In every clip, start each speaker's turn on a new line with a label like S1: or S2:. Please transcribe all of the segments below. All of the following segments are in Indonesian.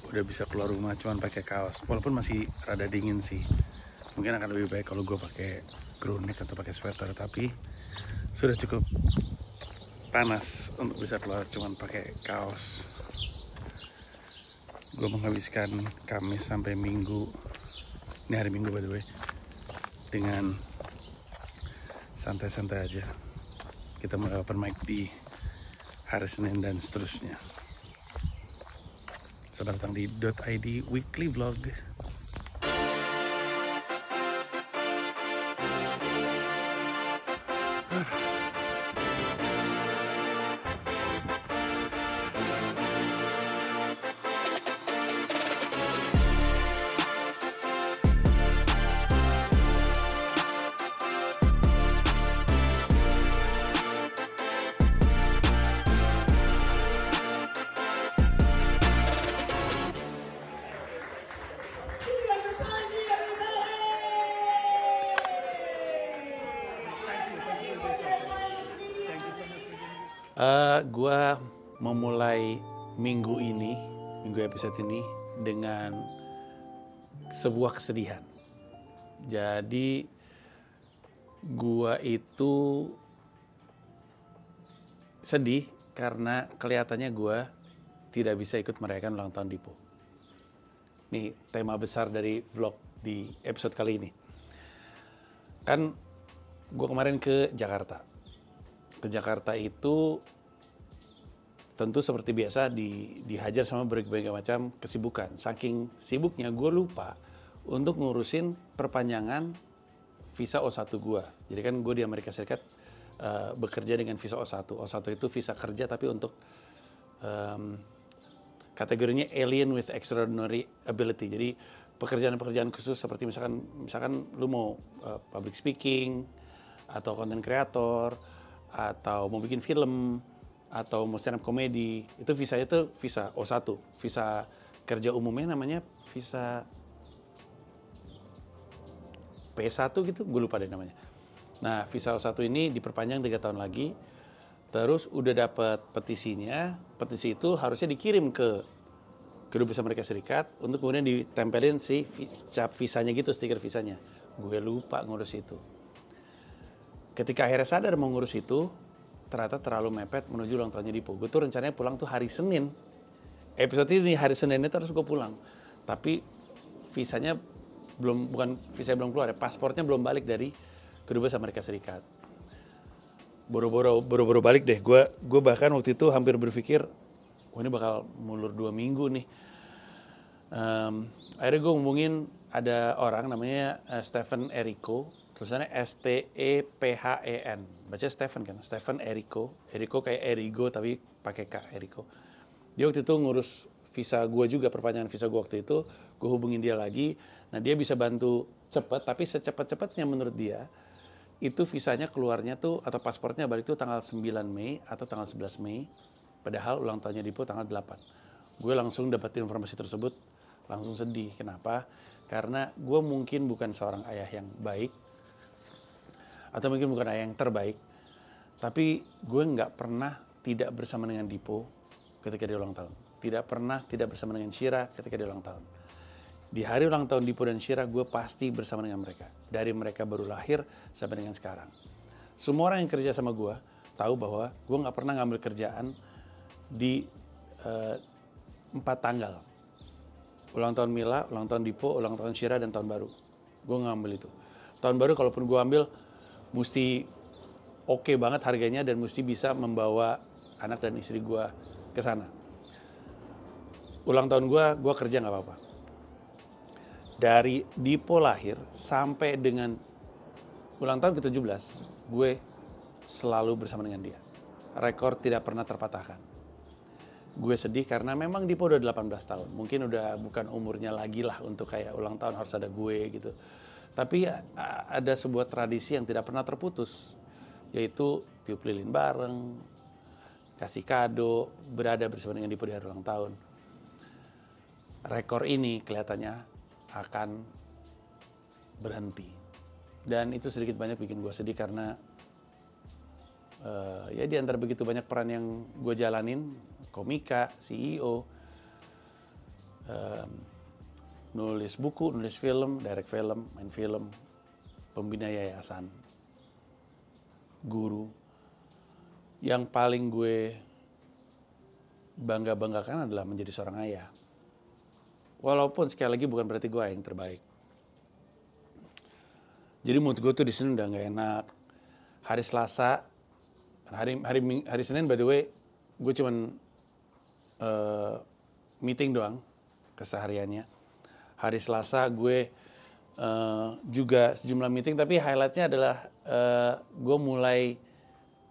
S1: udah bisa keluar rumah cuman pakai kaos, walaupun masih rada dingin sih. Mungkin akan lebih baik kalau gue pakai crew neck atau pakai sweater, tapi sudah cukup panas untuk bisa keluar cuman pakai kaos. Gue menghabiskan Kamis sampai Minggu, ini hari Minggu by the way, dengan santai-santai aja. Kita mulai open mic di hari Senin dan seterusnya. Selamat datang di .id Weekly Vlog. Gua memulai minggu episode ini dengan sebuah kesedihan. Jadi gua itu sedih karena kelihatannya gua tidak bisa ikut merayakan ulang tahun Dipo. Ini tema besar dari vlog di episode kali ini. Kan gua kemarin ke Jakarta. Ke Jakarta itu tentu seperti biasa dihajar sama berbagai macam kesibukan. Saking sibuknya gue lupa untuk ngurusin perpanjangan visa O1 gue. Jadi kan gue di Amerika Serikat bekerja dengan visa O1. O1 itu visa kerja tapi untuk kategorinya alien with extraordinary ability. Jadi pekerjaan-pekerjaan khusus seperti misalkan lu mau public speaking atau content creator atau mau bikin film atau mau stand up komedi, itu visanya itu visa O1, visa kerja umumnya namanya visa P1 gitu, gue lupa deh namanya. Nah, visa O1 ini diperpanjang 3 tahun lagi, terus udah dapat petisinya, petisi itu harusnya dikirim ke Kedubes Amerika Serikat untuk kemudian ditempelin si cap visanya gitu, stiker visanya. Gue lupa ngurus itu. Ketika akhirnya sadar mau ngurus itu, ternyata terlalu mepet menuju ulang tahunnya Dipo. Gue tuh rencananya pulang tuh hari Senin. Episode ini hari Senin itu harus gue pulang. Tapi visanya belum keluar ya. Pasportnya belum balik dari Kedubes Amerika Serikat. Boro-boro balik deh. Gue bahkan waktu itu hampir berpikir, wah ini bakal mulur 2 minggu nih. Akhirnya gue ngomongin ada orang namanya Stephen Errico. Tulisannya S-T-E-P-H-E-N. Baca Stephen kan? Stephen Errico. Errico kayak Erigo tapi pakai K, Errico. Dia waktu itu ngurus visa gue juga, perpanjangan visa gue waktu itu. Gue hubungin dia lagi. Nah dia bisa bantu cepet, tapi secepat-cepatnya menurut dia, itu visanya keluarnya tuh, atau pasportnya balik tuh tanggal 9 Mei atau tanggal 11 Mei. Padahal ulang tahunnya Dipo tanggal 8. Gue langsung dapetin informasi tersebut, langsung sedih. Kenapa? Karena gue mungkin bukan seorang ayah yang baik, atau mungkin bukan ayah yang terbaik, tapi gue nggak pernah tidak bersama dengan Dipo ketika dia ulang tahun. Tidak pernah tidak bersama dengan Shira ketika dia ulang tahun. Di hari ulang tahun Dipo dan Shira, gue pasti bersama dengan mereka. Dari mereka baru lahir sampai dengan sekarang. Semua orang yang kerja sama gue tahu bahwa gue nggak pernah ngambil kerjaan di 4 tanggal. Ulang tahun Mila, ulang tahun Dipo, ulang tahun Shira, dan tahun baru. Gue nggak ambil itu. Tahun baru kalaupun gue ambil, mesti oke banget harganya dan mesti bisa membawa anak dan istri gue ke sana. Ulang tahun gue kerja nggak apa-apa. Dari Dipo lahir sampai dengan ulang tahun ke-17, gue selalu bersama dengan dia. Rekor tidak pernah terpatahkan. Gue sedih karena memang Dipo udah 18 tahun. Mungkin udah bukan umurnya lagi lah untuk kayak ulang tahun harus ada gue gitu. Tapi ada sebuah tradisi yang tidak pernah terputus, yaitu tiup lilin bareng, kasih kado, berada bersama dengan Dipo di hari ulang tahun. Rekor ini kelihatannya akan berhenti. Dan itu sedikit banyak bikin gue sedih karena ya di antara begitu banyak peran yang gue jalanin, komika, CEO, em, nulis buku, nulis film, direct film, main film, pembina yayasan, guru. Yang paling gue bangga-banggakan adalah menjadi seorang ayah. Walaupun sekali lagi bukan berarti gue yang terbaik. Jadi mood gue tuh di sini udah nggak enak. Hari Selasa, hari Senin by the way, gue cuman meeting doang kesehariannya. Hari Selasa gue juga sejumlah meeting, tapi highlightnya adalah gue mulai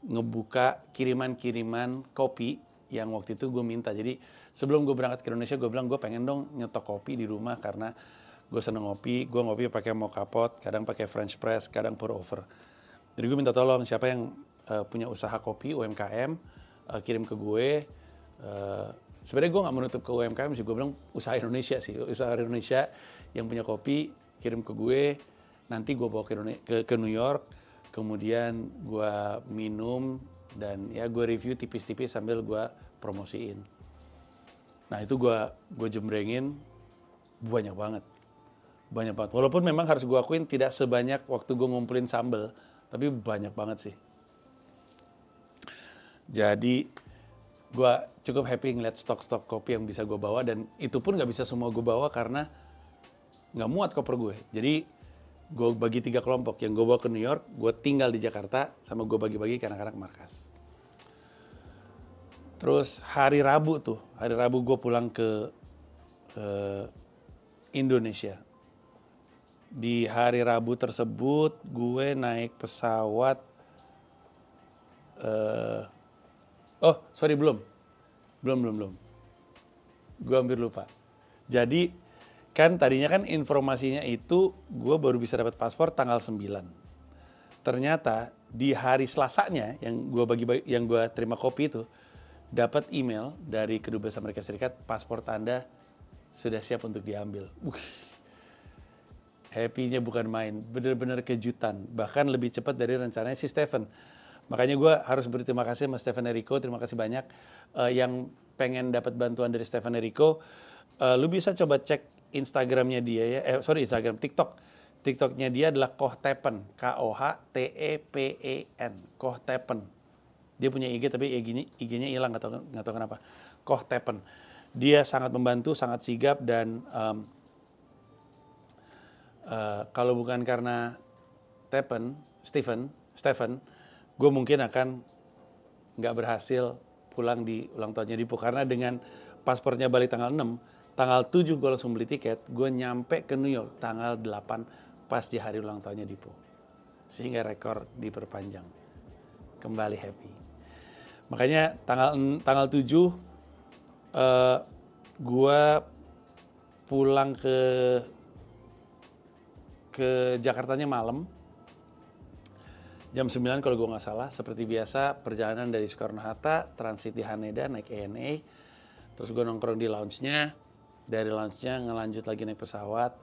S1: ngebuka kiriman-kiriman kopi yang waktu itu gue minta. Jadi sebelum gue berangkat ke Indonesia, gue bilang gue pengen dong nyetok kopi di rumah karena gue seneng ngopi. Gue ngopi pakai mocha pot, kadang pakai French press, kadang pour over. Jadi gue minta tolong siapa yang punya usaha kopi UMKM kirim ke gue. Sebenarnya gue nggak menutup ke UMKM sih, gue bilang usaha Indonesia sih, usaha Indonesia yang punya kopi kirim ke gue. Nanti gue bawa ke New York, kemudian gue minum dan ya gue review tipis-tipis sambil gue promosiin. Nah itu gue jembrengin banyak banget. Walaupun memang harus gue akuin tidak sebanyak waktu gue ngumpulin sambel, tapi banyak banget sih. Jadi gue cukup happy ngeliat stok-stok kopi yang bisa gue bawa, dan itu pun nggak bisa semua gue bawa karena nggak muat koper gue. Jadi gue bagi 3 kelompok, yang gue bawa ke New York, gue tinggal di Jakarta, sama gue bagi-bagi ke anak-anak markas. Terus hari Rabu gue pulang ke Indonesia. Di hari Rabu tersebut gue naik pesawat, belum. Gue hampir lupa. Jadi kan tadinya kan informasinya itu gue baru bisa dapat paspor tanggal 9. Ternyata di hari Selasanya yang gue terima kopi itu, dapat email dari Kedubes Amerika Serikat, paspor Anda sudah siap untuk diambil. Happy-nya bukan main, bener-bener kejutan. Bahkan lebih cepat dari rencananya si Stephen. Makanya gue harus berterima kasih sama Stephen Errico, terima kasih banyak. Yang pengen dapat bantuan dari Stephen Errico, lu bisa coba cek Instagramnya dia ya, TikToknya dia adalah Kohtepen, K-O-H-T-E-P-E-N, Kohtepen. Dia punya IG tapi IG-nya hilang, nggak tahu kenapa. Kohtepen. Dia sangat membantu, sangat sigap, dan kalau bukan karena Stephen, gue mungkin akan nggak berhasil pulang di ulang tahunnya Dipo, karena dengan paspornya balik tanggal 6, tanggal 7 gue langsung beli tiket, gue nyampe ke New York tanggal 8 pas di hari ulang tahunnya Dipo. Sehingga rekor diperpanjang. Kembali happy. Makanya tanggal 7 gue pulang ke Jakartanya malam. Jam 9 kalau gue nggak salah. Seperti biasa perjalanan dari Soekarno-Hatta, transit di Haneda, naik ANA. Terus gue nongkrong di lounge-nya. Dari lounge-nya ngelanjut lagi naik pesawat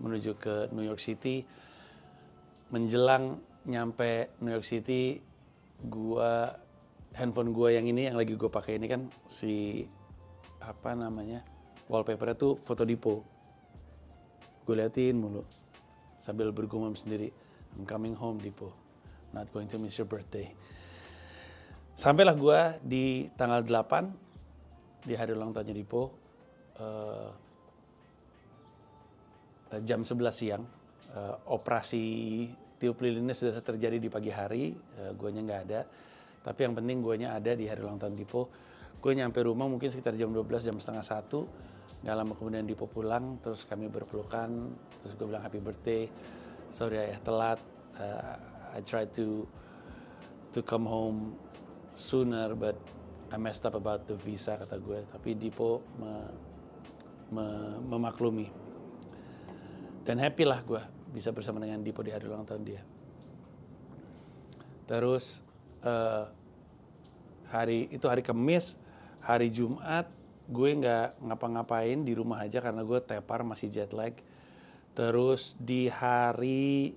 S1: menuju ke New York City. Menjelang nyampe New York City, handphone gue yang ini, yang lagi gue pakai ini kan wallpaper-nya tuh foto Dipo. Gue liatin mulu sambil bergumam sendiri, I'm coming home Dipo, not going to miss your birthday. Sampailah gue di tanggal 8 di hari ulang tahunnya Dipo, jam 11 siang. Operasi tiup lilinnya sudah terjadi di pagi hari, guanya nggak ada. Tapi yang penting guanya ada di hari ulang tahun Dipo. Gue nyampe rumah mungkin sekitar jam 12, jam setengah 1. Nggak lama kemudian Dipo pulang, terus kami berpelukan. Terus gue bilang happy birthday, sorry ayah telat. I tried to come home sooner, but I messed up about the visa, kata gue. Tapi Dipo memaklumi. Dan happy lah gue bisa bersama dengan Dipo di hari ulang tahun dia. Terus hari Kamis, hari Jumat gue nggak ngapa-ngapain, di rumah aja karena gue tepar, masih jet lag. Terus di hari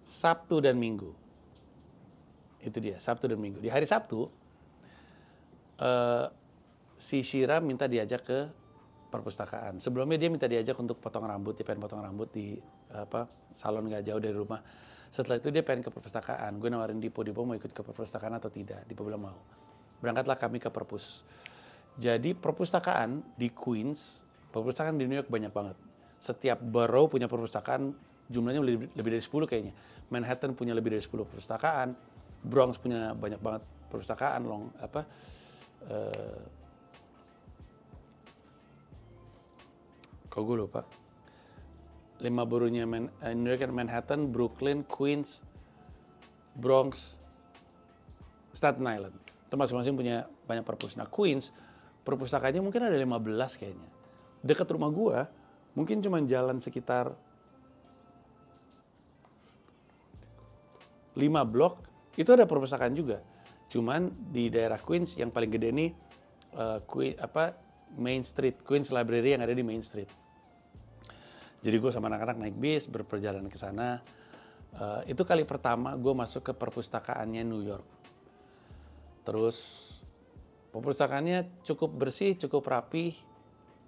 S1: Sabtu dan Minggu, itu dia, Sabtu dan Minggu. Di hari Sabtu si Shira minta diajak ke perpustakaan. Sebelumnya dia minta diajak untuk potong rambut, dia pengen potong rambut di salon nggak jauh dari rumah. Setelah itu dia pengen ke perpustakaan. Gue nawarin Dipo mau ikut ke perpustakaan atau tidak. Dipo bilang mau. Berangkatlah kami ke perpus. Jadi perpustakaan di Queens, perpustakaan di New York banyak banget. Setiap borough punya perpustakaan, jumlahnya lebih dari 10 kayaknya. Manhattan punya lebih dari 10 perpustakaan. Bronx punya banyak banget perpustakaan. Kok gue lupa. 5 boroughnya New York, Manhattan, Brooklyn, Queens, Bronx, Staten Island. Itu masing-masing punya banyak perpus. Nah Queens, perpustakaannya mungkin ada 15 kayaknya. Dekat rumah gua, mungkin cuma jalan sekitar 5 blok, itu ada perpustakaan juga. Cuman di daerah Queens yang paling gede nih, Main Street, Queens Library yang ada di Main Street. Jadi gue sama anak-anak naik bis, berperjalanan ke sana. Itu kali pertama gue masuk ke perpustakaannya New York. Terus perpustakaannya cukup bersih, cukup rapi.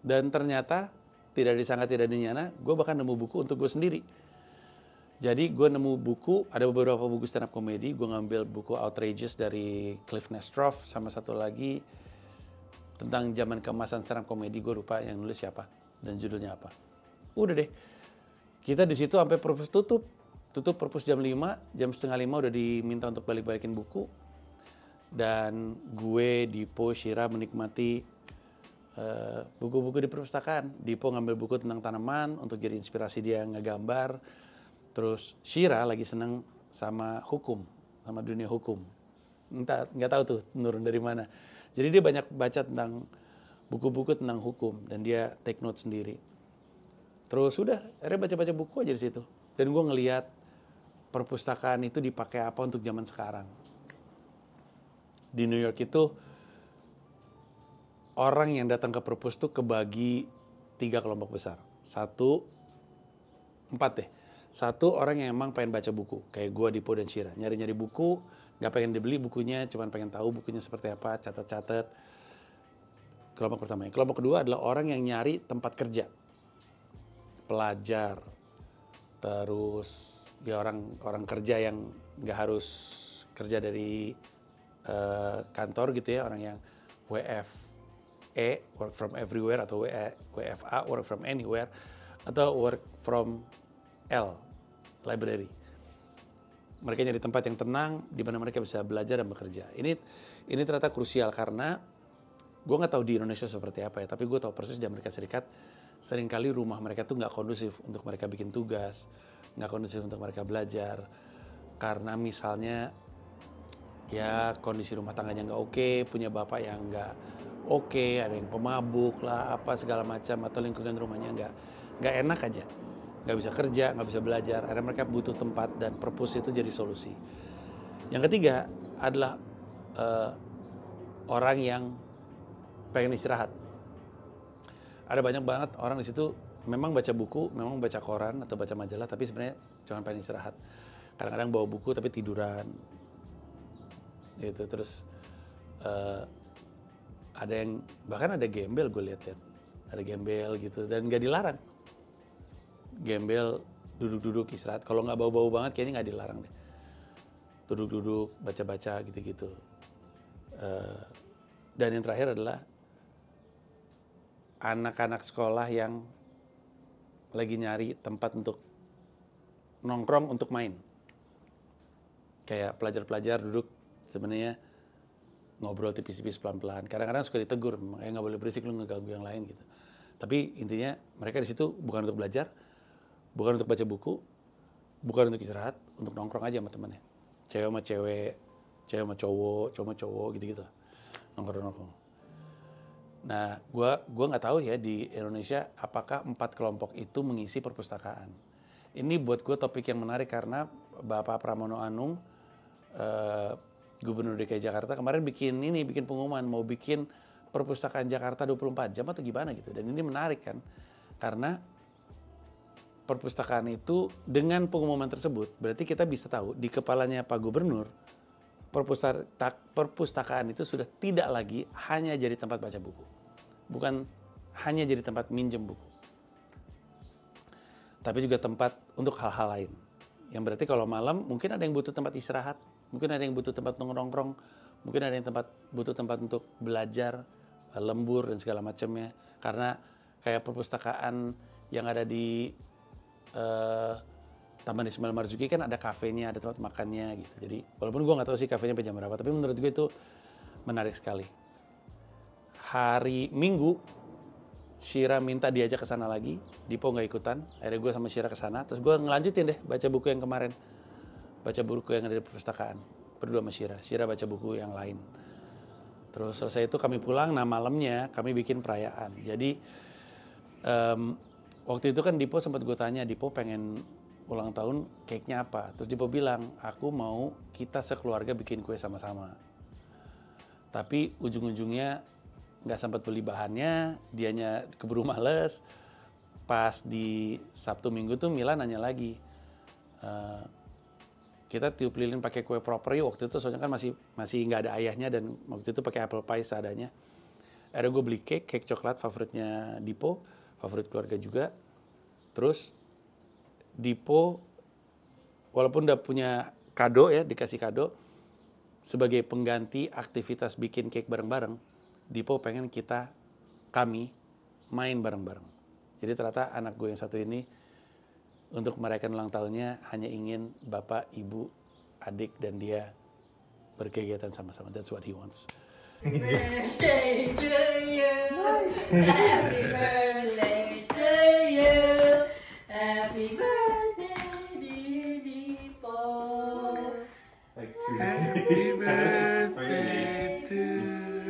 S1: Dan ternyata tidak disangka tidak dinyana, gue bahkan nemu buku untuk gue sendiri. Jadi gue nemu buku, ada beberapa buku stand up comedy. Gue ngambil buku Outrageous dari Cliff Nestroff, sama satu lagi tentang zaman keemasan stand up comedy. Gue lupa yang nulis siapa dan judulnya apa. Udah deh, kita di situ sampai perpus tutup perpus jam 5, jam setengah 5 udah diminta untuk balik-balikin buku. Dan gue, Dipo, Shira menikmati buku-buku di perpustakaan. Dipo ngambil buku tentang tanaman untuk jadi inspirasi dia ngegambar. Terus Shira lagi seneng sama hukum, sama dunia hukum. Nggak tahu tuh nurun dari mana. Jadi dia banyak baca tentang buku-buku tentang hukum dan dia take note sendiri. Terus udah, akhirnya baca-baca buku aja di situ. Dan gue ngelihat perpustakaan itu dipakai apa untuk zaman sekarang. Di New York itu, orang yang datang ke perpus tuh kebagi 3 kelompok besar. 4 deh. 1 orang yang emang pengen baca buku. Kayak gue, Dipo, dan Shira. Nyari-nyari buku, gak pengen dibeli bukunya, cuman pengen tahu bukunya seperti apa, catat-catat. Kelompok pertama. Kelompok kedua adalah orang yang nyari tempat kerja. Pelajar, terus dia orang kerja yang nggak harus kerja dari kantor gitu ya, orang yang WFE, work from everywhere, atau WFA, work from anywhere, atau work from library. Mereka nyari tempat yang tenang di mana mereka bisa belajar dan bekerja. Ini ternyata krusial karena gue nggak tahu di Indonesia seperti apa ya, tapi gue tahu persis di Amerika Serikat seringkali rumah mereka tuh nggak kondusif untuk mereka bikin tugas, nggak kondusif untuk mereka belajar. Karena misalnya ya kondisi rumah tangganya nggak oke, punya bapak yang nggak oke, ada yang pemabuk lah, apa segala macam, atau lingkungan rumahnya nggak enak aja, nggak bisa kerja, nggak bisa belajar. Akhirnya mereka butuh tempat dan perpus itu jadi solusi. Yang ketiga adalah orang yang pengen istirahat. Ada banyak banget orang di situ memang baca buku, memang baca koran atau baca majalah, tapi sebenarnya cuma pengen istirahat. Kadang-kadang bawa buku tapi tiduran, gitu. Terus ada yang bahkan ada gembel, gue lihat-lihat ada gembel gitu, dan nggak dilarang. Gembel duduk-duduk istirahat. Kalau nggak bau-bau banget kayaknya nggak dilarang deh. Duduk-duduk baca-baca gitu-gitu. Dan yang terakhir adalah anak-anak sekolah yang lagi nyari tempat untuk nongkrong untuk main. Kayak pelajar-pelajar duduk sebenarnya ngobrol tipis-tipis pelan-pelan. Kadang-kadang suka ditegur, makanya nggak boleh berisik, lu ngeganggu yang lain gitu. Tapi intinya mereka di situ bukan untuk belajar, bukan untuk baca buku, bukan untuk istirahat, untuk nongkrong aja sama temennya. Cewek sama cewek, cewek sama cowok sama cowok gitu-gitu. Nongkrong-nongkrong. Nah, gua nggak tahu ya di Indonesia apakah 4 kelompok itu mengisi perpustakaan. Ini buat gue topik yang menarik karena Bapak Pramono Anung, Gubernur DKI Jakarta kemarin bikin pengumuman mau bikin perpustakaan Jakarta 24 jam atau gimana gitu. Dan ini menarik kan, karena perpustakaan itu dengan pengumuman tersebut berarti kita bisa tahu di kepalanya Pak Gubernur perpustakaan itu sudah tidak lagi hanya jadi tempat baca buku. Bukan hanya jadi tempat minjem buku. Tapi juga tempat untuk hal-hal lain. Yang berarti kalau malam mungkin ada yang butuh tempat istirahat, mungkin ada yang butuh tempat nongkrong, mungkin ada yang butuh tempat untuk belajar, lembur dan segala macamnya. Karena kayak perpustakaan yang ada di Taman Ismail Marzuki kan ada kafenya, ada tempat makannya gitu. Jadi walaupun gue nggak tahu sih kafenya sampai jam berapa, tapi menurut gue itu menarik sekali. Hari Minggu, Shira minta diajak ke sana lagi, Dipo nggak ikutan. Akhirnya gue sama Shira ke sana, terus gue ngelanjutin deh baca buku yang kemarin, baca buku yang ada di perpustakaan. Berdua sama Shira, Shira baca buku yang lain. Terus selesai itu kami pulang, nah malamnya kami bikin perayaan. Jadi waktu itu kan Dipo sempat gue tanya, Dipo pengen ulang tahun cake-nya apa? Terus Dipo bilang, aku mau kita sekeluarga bikin kue sama-sama. Tapi ujung-ujungnya nggak sempat beli bahannya, dianya keburu males. Pas di Sabtu Minggu tuh Mila nanya lagi, kita tiup lilin pakai kue proper yuk waktu itu, soalnya kan masih nggak ada ayahnya dan waktu itu pakai apple pie seadanya. Akhirnya gue beli cake coklat favoritnya Dipo, favorit keluarga juga. Terus Dipo walaupun udah punya kado ya, dikasih kado, sebagai pengganti aktivitas bikin cake bareng-bareng, Dipo pengen kami main bareng-bareng. Jadi ternyata anak gue yang satu ini untuk merayakan ulang tahunnya hanya ingin bapak, ibu, adik dan dia berkegiatan sama-sama. That's what he wants.
S2: Birthday to you. Happy birthday to you. Happy birthday, dear Dipo.
S3: Happy birthday to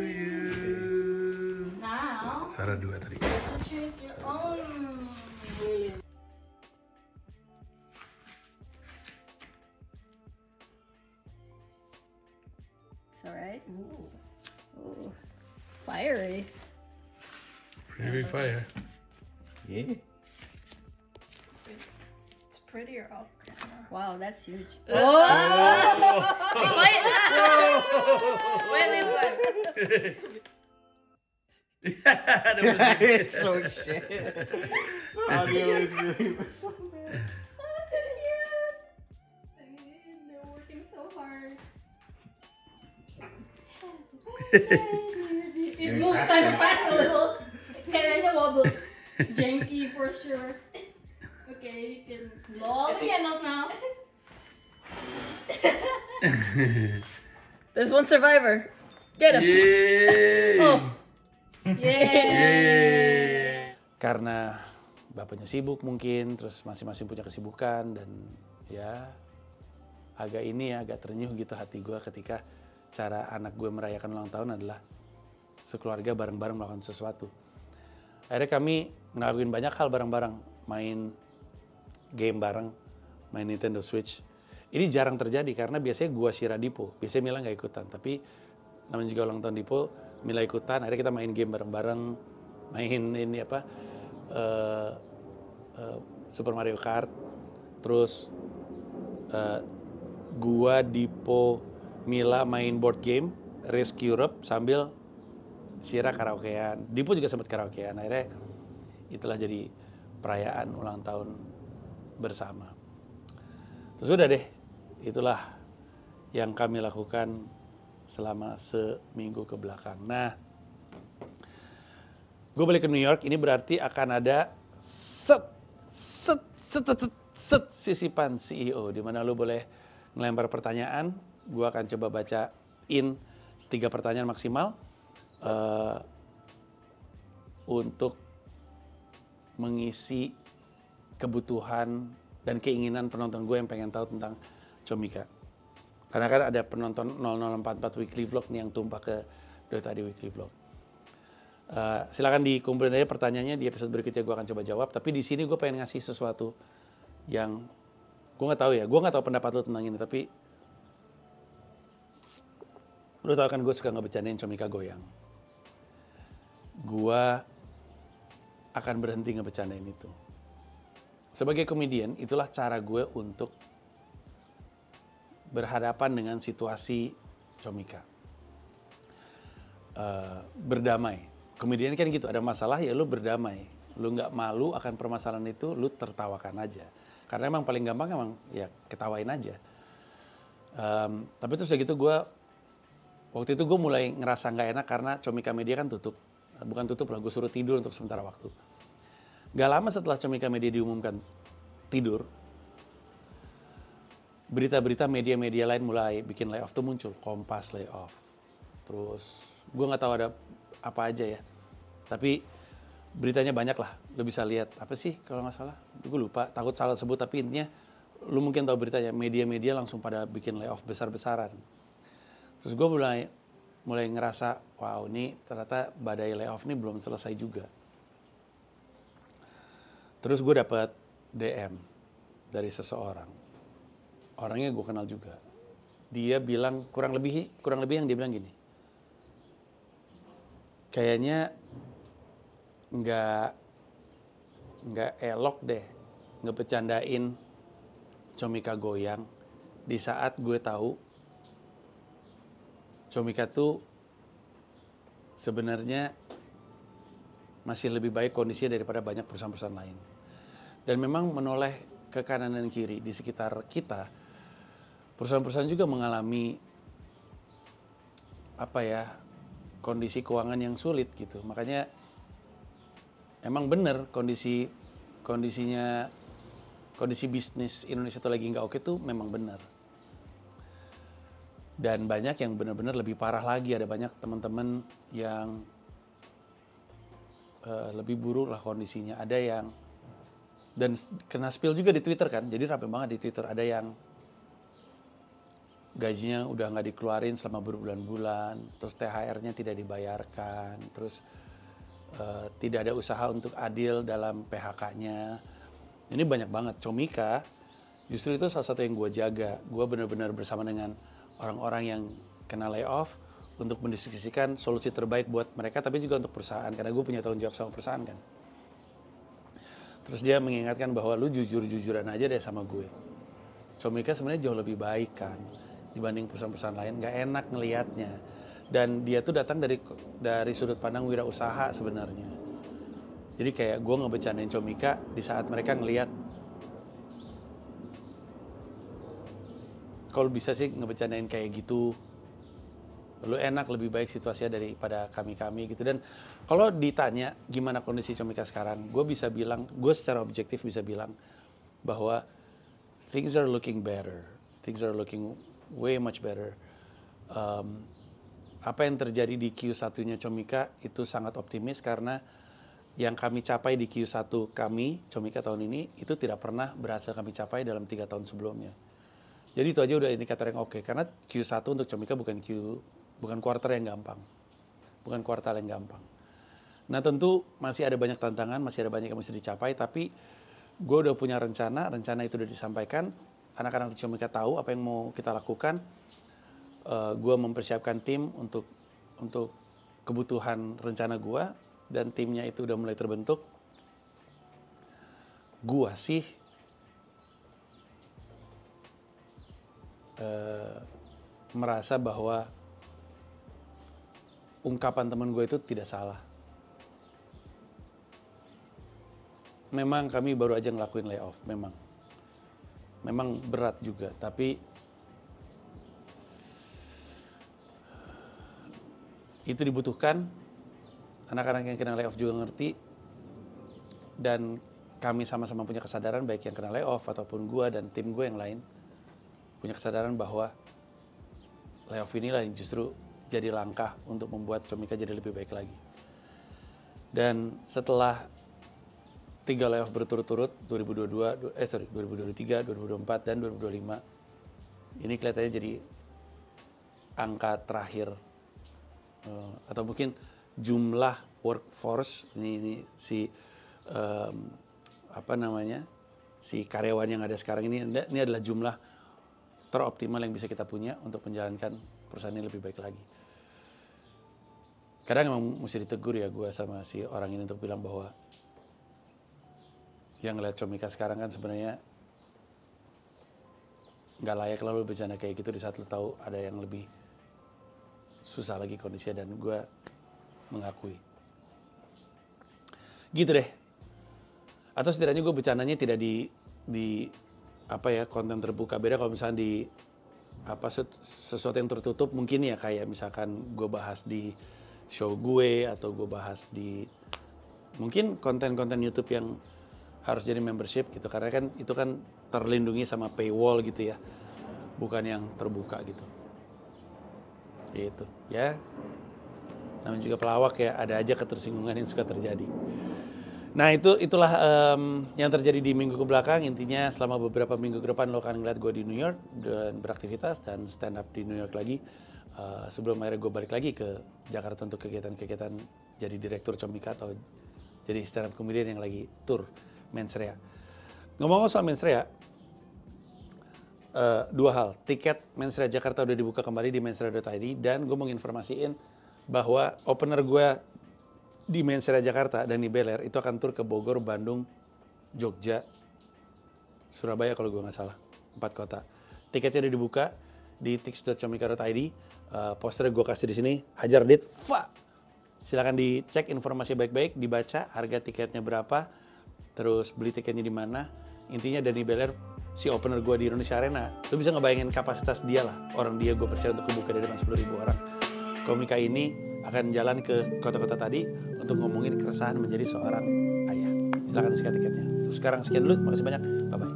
S3: you.
S2: Now,
S3: Sarah dua tadi.
S2: choose your own way. It's alright. Ooh, fiery.
S3: Pretty fire.
S4: Yeah.
S5: It's prettier off camera.
S2: Wow, that's huge.
S5: Wait, wait.
S4: It's so shit. Audio is really so bad.
S2: They're working so hard. It moved kind of fast a little. Kayaknya wobble. Janky for sure. Okay, you can blow all the candles now.
S5: There's one survivor. Get him.
S3: Yeay.
S5: Oh.
S2: Yay!
S1: Karena bapaknya sibuk mungkin, terus masing-masing punya kesibukan dan ya agak ternyuh gitu hati gue ketika cara anak gue merayakan ulang tahun adalah sekeluarga bareng-bareng melakukan sesuatu. Akhirnya kami ngelakuin banyak hal bareng-bareng, main game bareng, main Nintendo Switch. Ini jarang terjadi karena biasanya gue Shira Dipo, biasanya Mila nggak ikutan, tapi namanya juga ulang tahun Dipo, Mila ikutan, akhirnya kita main game bareng-bareng, main ini apa, Super Mario Kart, terus gua, Dipo, Mila main board game, Risk Europe sambil Shira karaokean, Dipo juga sempat karaokean, akhirnya itulah jadi perayaan ulang tahun bersama. Terus udah deh, itulah yang kami lakukan selama seminggu ke belakang. Nah, gue balik ke New York, ini berarti akan ada sisipan CEO, di mana lu boleh ngelempar pertanyaan. Gue akan coba bacain 3 pertanyaan maksimal untuk mengisi kebutuhan dan keinginan penonton gue yang pengen tahu tentang Comika. Karena kan ada penonton 0044 Weekly Vlog nih yang tumpah ke Dota di Weekly Vlog. Silakan dikumpulin aja pertanyaannya, di episode berikutnya gue akan coba jawab. Tapi di sini gue pengen ngasih sesuatu yang gue nggak tahu ya. Gue nggak tahu pendapat lo tentang ini, tapi lo tau kan gue suka ngebecandain Comika goyang. Gue akan berhenti ngebecandain itu. Sebagai komedian, itulah cara gue untuk berhadapan dengan situasi Comika. Berdamai. komedian kan gitu, ada masalah ya lu berdamai. Lu nggak malu akan permasalahan itu, lu tertawakan aja. Karena emang paling gampang emang ya ketawain aja. Tapi terus udah gitu waktu itu gue mulai ngerasa nggak enak karena Comika Media kan tutup. Bukan tutup lah, gue suruh tidur untuk sementara waktu. Gak lama setelah Comika Media diumumkan tidur, berita-berita media-media lain mulai bikin layoff tuh muncul. Kompas layoff. Terus gue nggak tahu ada apa aja ya. Tapi beritanya banyak lah. Lo bisa lihat apa sih kalau nggak salah. Gue lupa, takut salah sebut tapi intinya lu mungkin tahu beritanya. Media-media langsung pada bikin layoff besar-besaran. Terus gue mulai ngerasa, wow ini ternyata badai layoff ini belum selesai juga. Terus gue dapat DM dari seseorang. Orangnya gue kenal juga. Dia bilang kurang lebih yang dia bilang gini. Kayaknya nggak elok deh ngebecandain Comika goyang di saat gue tahu Comika tuh sebenarnya masih lebih baik kondisinya daripada banyak perusahaan-perusahaan lain. Dan memang menoleh ke kanan dan kiri di sekitar kita, perusahaan-perusahaan juga mengalami kondisi keuangan yang sulit gitu. Makanya emang bener kondisi bisnis Indonesia itu lagi nggak oke tuh memang bener. Dan banyak yang benar-benar lebih parah lagi. Ada banyak teman-teman yang lebih buruk lah kondisinya. Ada yang dan kena spill juga di Twitter kan. Jadi rame banget di Twitter. Ada yang gajinya udah nggak dikeluarin selama berbulan-bulan. Terus THR-nya tidak dibayarkan. Terus tidak ada usaha untuk adil dalam PHK-nya. Ini banyak banget. Comika justru itu salah satu yang gue jaga. Gue benar-benar bersama dengan orang-orang yang kena layoff untuk mendiskusikan solusi terbaik buat mereka, tapi juga untuk perusahaan. Karena gue punya tanggung jawab sama perusahaan kan. Terus dia mengingatkan bahwa lu jujur-jujuran aja deh sama gue. Comika sebenarnya jauh lebih baik kan dibanding perusahaan-perusahaan lain. Gak enak ngelihatnya. Dan dia tuh datang dari sudut pandang wirausaha sebenarnya. Jadi kayak gue ngebecandain Comika di saat mereka ngelihat, kalau bisa sih ngebecandain kayak gitu, lu enak lebih baik situasinya daripada kami gitu. Dan kalau ditanya gimana kondisi Comika sekarang, gue secara objektif bisa bilang bahwa things are looking better, things are looking way much better. Apa yang terjadi di Q1-nya Comika itu sangat optimis karena yang kami capai di Q1 kami, Comika tahun ini, itu tidak pernah berhasil kami capai dalam 3 tahun sebelumnya. Jadi itu aja udah indikator yang oke. Karena Q1 untuk Comika bukan kuartal yang gampang. Bukan kuartal yang gampang. Nah tentu masih ada banyak tantangan, masih ada banyak yang mesti dicapai, tapi gue udah punya rencana itu udah disampaikan, anak-anak di Comika tahu apa yang mau kita lakukan. Gue mempersiapkan tim untuk kebutuhan rencana gue, dan timnya itu udah mulai terbentuk. Gue sih merasa bahwa ungkapan teman gue itu tidak salah. Memang kami baru aja ngelakuin layoff, memang berat juga, tapi itu dibutuhkan. Anak-anak yang kena layoff juga ngerti, dan kami sama-sama punya kesadaran, baik yang kena layoff ataupun gue dan tim gue yang lain punya kesadaran bahwa layoff inilah yang justru jadi langkah untuk membuat Comika jadi lebih baik lagi. Dan setelah 3 layoff berturut-turut 2023, 2024 dan 2025, ini kelihatannya jadi angka terakhir atau mungkin jumlah workforce ini si si karyawan yang ada sekarang ini adalah jumlah teroptimal yang bisa kita punya untuk menjalankan perusahaan ini lebih baik lagi. Kadang emang mesti ditegur ya gue sama si orang ini untuk bilang bahwa yang ngeliat Comika sekarang kan sebenarnya nggak layak lalu bercanda kayak gitu di saat lu tahu ada yang lebih susah lagi kondisinya, dan gue mengakui Gitu deh. Atau setidaknya gue bercandanya tidak di apa ya, konten terbuka. Beda kalau misalnya di apa sesuatu yang tertutup mungkin ya, kayak misalkan gue bahas di show gue atau gue bahas di mungkin konten-konten YouTube yang harus jadi membership gitu, karena kan itu kan terlindungi sama paywall gitu ya, bukan yang terbuka gitu. Gitu ya. Namanya juga pelawak ya, ada aja ketersinggungan yang suka terjadi. Nah itulah yang terjadi di minggu kebelakang. Intinya selama beberapa minggu ke depan lo akan ngeliat gue di New York dan beraktivitas dan stand up di New York lagi. Sebelum akhirnya gue balik lagi ke Jakarta untuk kegiatan-kegiatan jadi direktur Comika atau jadi stand up comedian yang lagi tour Mensrea. Ngomong-ngomong soal Mensrea, dua hal. Tiket Mensrea Jakarta udah dibuka kembali di mensrea.id dan gue mau informasiin bahwa opener gue di Mensrea Jakarta dan di Bel Air itu akan tur ke Bogor, Bandung, Jogja, Surabaya kalau gue nggak salah, 4 kota. Tiketnya udah dibuka di tix.comika.id. Posternya gue kasih di sini, Hajar Dit, fa. Silakan dicek informasi baik-baik, dibaca harga tiketnya berapa, terus beli tiketnya di mana. Intinya Dani Bel Air, si opener gue di Indonesia Arena, lu bisa ngebayangin kapasitas dia lah. Orang dia gue percaya untuk kebuka dari 10.000 orang. Komika ini akan jalan ke kota-kota tadi untuk ngomongin keresahan menjadi seorang ayah. Silakan sikat tiketnya. Terus sekarang sekian dulu, makasih banyak, bye-bye.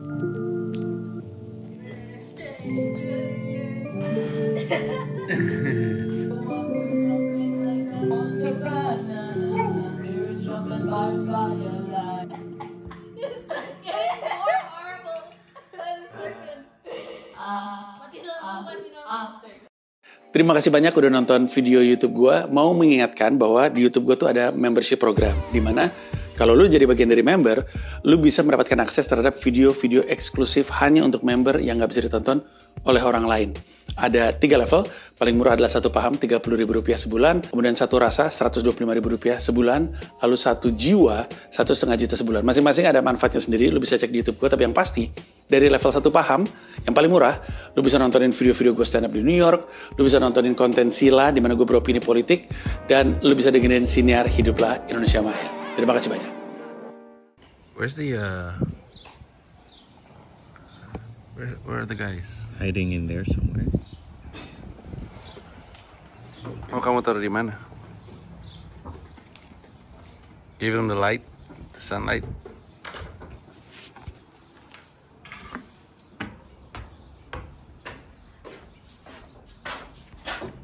S2: It's getting more horrible by the second. Mati lampu.
S1: Terima kasih banyak udah nonton video YouTube gue. Mau mengingatkan bahwa di YouTube gue tuh ada membership program, di mana kalau lu jadi bagian dari member, lu bisa mendapatkan akses terhadap video-video eksklusif hanya untuk member yang nggak bisa ditonton oleh orang lain. Ada 3 level, paling murah adalah 1 paham Rp30.000 sebulan, kemudian 1 rasa Rp125.000 sebulan, lalu 1 jiwa Rp1,5 juta sebulan. Masing-masing ada manfaatnya sendiri, lu bisa cek di YouTube gue, tapi yang pasti dari level 1 paham, yang paling murah, lu bisa nontonin video-video gue stand up di New York, lu bisa nontonin konten Sila, di mana gue beropini politik, dan lu bisa dengerin siniar Hiduplah Indonesia Maya. Terima kasih banyak.
S3: Where's the where are the guys?
S4: Hiding in there somewhere.
S3: Oh, kamu taruh di mana? Give them the light, the sunlight.